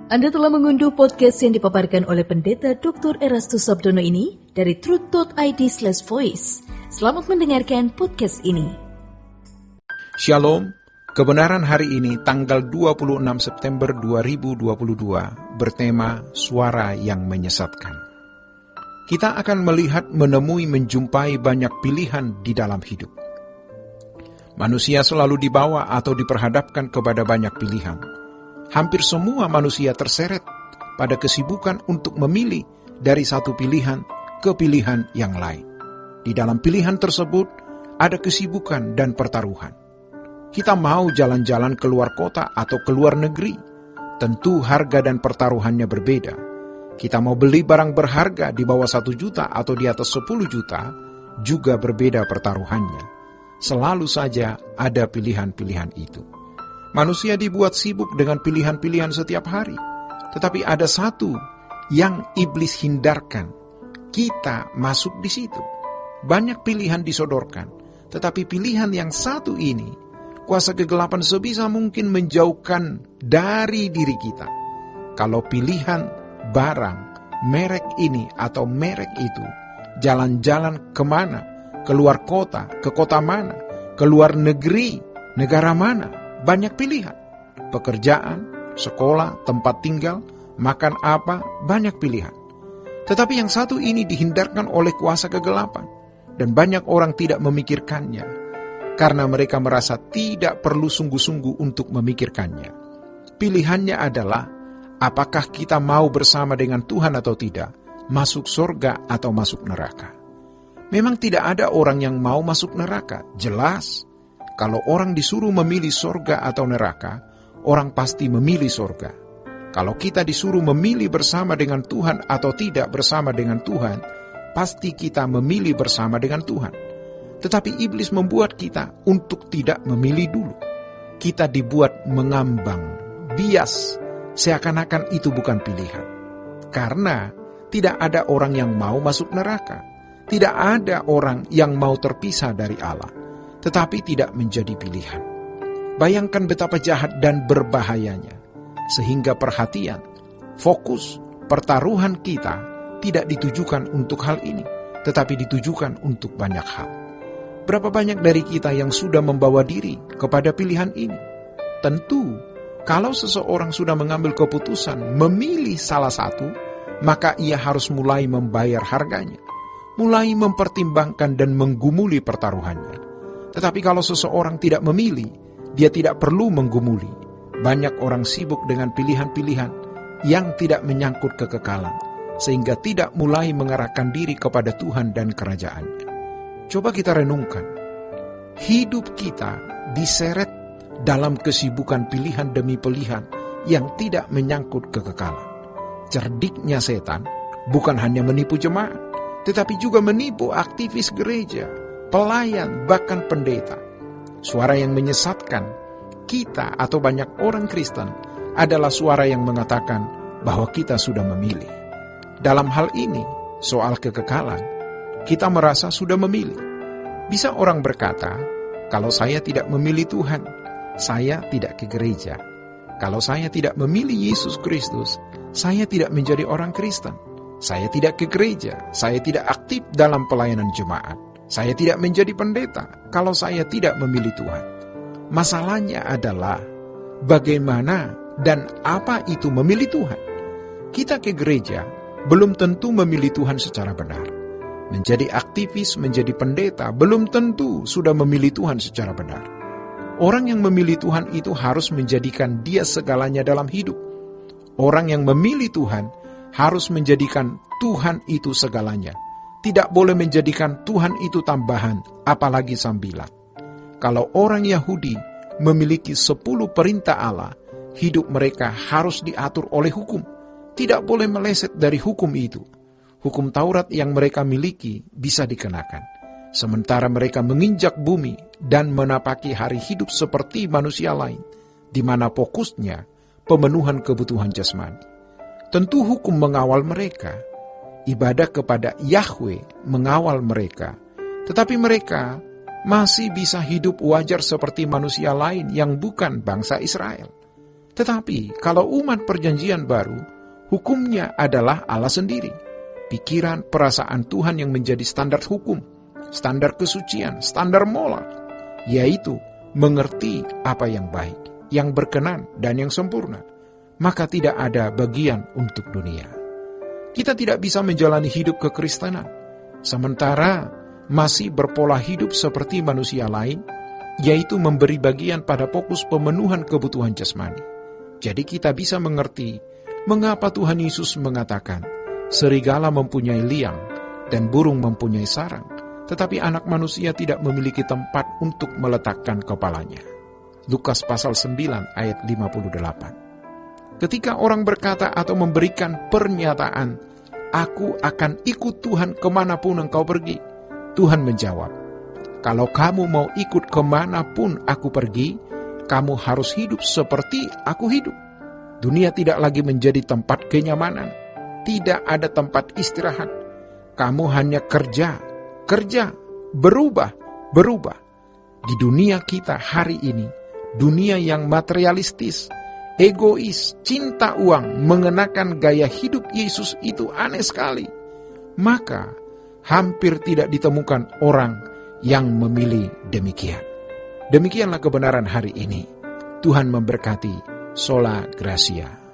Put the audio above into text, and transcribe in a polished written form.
Anda telah mengunduh podcast yang dipaparkan oleh Pendeta Dr. Erastus Sabdono ini dari truth.id/voice. Selamat mendengarkan podcast ini. Shalom, kebenaran hari ini tanggal 26 September 2022 bertema Suara yang Menyesatkan. Kita akan melihat, menemui, menjumpai banyak pilihan di dalam hidup. Manusia selalu dibawa atau diperhadapkan kepada banyak pilihan. Hampir semua manusia terseret pada kesibukan untuk memilih dari satu pilihan ke pilihan yang lain. Di dalam pilihan tersebut ada kesibukan dan pertaruhan. Kita mau jalan-jalan keluar kota atau keluar negeri. Tentu harga dan pertaruhannya berbeda. Kita mau beli barang berharga di bawah 1 juta atau di atas 10 juta, juga berbeda pertaruhannya. Selalu saja ada pilihan-pilihan itu. Manusia dibuat sibuk dengan pilihan-pilihan setiap hari. Tetapi ada satu yang iblis hindarkan. Kita masuk di situ. Banyak pilihan disodorkan. Tetapi pilihan yang satu ini, kuasa kegelapan sebisa mungkin menjauhkan dari diri kita. Kalau pilihan barang, merek ini atau merek itu, jalan-jalan kemana, keluar kota, ke kota mana, keluar negeri, negara mana, banyak pilihan. Pekerjaan, sekolah, tempat tinggal, makan apa, banyak pilihan. Tetapi yang satu ini dihindarkan oleh kuasa kegelapan. Dan banyak orang tidak memikirkannya. Karena mereka merasa tidak perlu sungguh-sungguh untuk memikirkannya. Pilihannya adalah, apakah kita mau bersama dengan Tuhan atau tidak, masuk surga atau masuk neraka. Memang tidak ada orang yang mau masuk neraka, jelas. Kalau orang disuruh memilih surga atau neraka, orang pasti memilih surga. Kalau kita disuruh memilih bersama dengan Tuhan atau tidak bersama dengan Tuhan, pasti kita memilih bersama dengan Tuhan. Tetapi iblis membuat kita untuk tidak memilih dulu. Kita dibuat mengambang, bias, seakan-akan itu bukan pilihan. Karena tidak ada orang yang mau masuk neraka. Tidak ada orang yang mau terpisah dari Allah. Tetapi tidak menjadi pilihan. Bayangkan betapa jahat dan berbahayanya. Sehingga perhatian, fokus, pertaruhan kita tidak ditujukan untuk hal ini, tetapi ditujukan untuk banyak hal. Berapa banyak dari kita yang sudah membawa diri kepada pilihan ini? Tentu, kalau seseorang sudah mengambil keputusan memilih salah satu, maka ia harus mulai membayar harganya, mulai mempertimbangkan dan menggumuli pertaruhannya. Tetapi kalau seseorang tidak memilih, dia tidak perlu menggumuli. Banyak orang sibuk dengan pilihan-pilihan yang tidak menyangkut kekekalan, sehingga tidak mulai mengarahkan diri kepada Tuhan dan kerajaannya. Coba kita renungkan, hidup kita diseret dalam kesibukan pilihan demi pilihan yang tidak menyangkut kekekalan. Cerdiknya setan bukan hanya menipu jemaat, tetapi juga menipu aktivis gereja, pelayan, bahkan pendeta. Suara yang menyesatkan kita atau banyak orang Kristen adalah suara yang mengatakan bahwa kita sudah memilih. Dalam hal ini, soal kekekalan, kita merasa sudah memilih. Bisa orang berkata, kalau saya tidak memilih Tuhan, saya tidak ke gereja. Kalau saya tidak memilih Yesus Kristus, saya tidak menjadi orang Kristen. Saya tidak ke gereja, saya tidak aktif dalam pelayanan jemaat. Saya tidak menjadi pendeta kalau saya tidak memilih Tuhan. Masalahnya adalah bagaimana dan apa itu memilih Tuhan. Kita ke gereja belum tentu memilih Tuhan secara benar. Menjadi aktivis, menjadi pendeta belum tentu sudah memilih Tuhan secara benar. Orang yang memilih Tuhan itu harus menjadikan Dia segalanya dalam hidup. Orang yang memilih Tuhan harus menjadikan Tuhan itu segalanya. Tidak boleh menjadikan Tuhan itu tambahan, apalagi sambilan. Kalau orang Yahudi memiliki 10 perintah Allah, hidup mereka harus diatur oleh hukum. Tidak boleh meleset dari hukum itu. Hukum Taurat yang mereka miliki bisa dikenakan. Sementara mereka menginjak bumi dan menapaki hari hidup seperti manusia lain, di mana fokusnya pemenuhan kebutuhan jasmani. Tentu hukum mengawal mereka. Ibadah kepada Yahweh mengawal mereka. Tetapi mereka masih bisa hidup wajar seperti manusia lain yang bukan bangsa Israel. Tetapi kalau umat perjanjian baru, hukumnya adalah Allah sendiri. Pikiran, perasaan Tuhan yang menjadi standar hukum, standar kesucian, standar moral, yaitu mengerti apa yang baik, yang berkenan, dan yang sempurna. Maka tidak ada bagian untuk dunia. Kita tidak bisa menjalani hidup kekristenan, sementara masih berpola hidup seperti manusia lain, yaitu memberi bagian pada fokus pemenuhan kebutuhan jasmani. Jadi kita bisa mengerti mengapa Tuhan Yesus mengatakan, serigala mempunyai liang dan burung mempunyai sarang, tetapi anak manusia tidak memiliki tempat untuk meletakkan kepalanya. Lukas pasal 9 ayat 58. Ketika orang berkata atau memberikan pernyataan, aku akan ikut Tuhan kemanapun engkau pergi, Tuhan menjawab, kalau kamu mau ikut kemanapun aku pergi, kamu harus hidup seperti aku hidup. Dunia tidak lagi menjadi tempat kenyamanan, tidak ada tempat istirahat. Kamu hanya kerja, berubah. Di dunia kita hari ini, dunia yang materialistis, egois, cinta uang, mengenakan gaya hidup Yesus itu aneh sekali. Maka hampir tidak ditemukan orang yang memilih demikian. Demikianlah kebenaran hari ini. Tuhan memberkati. Sola Gracia.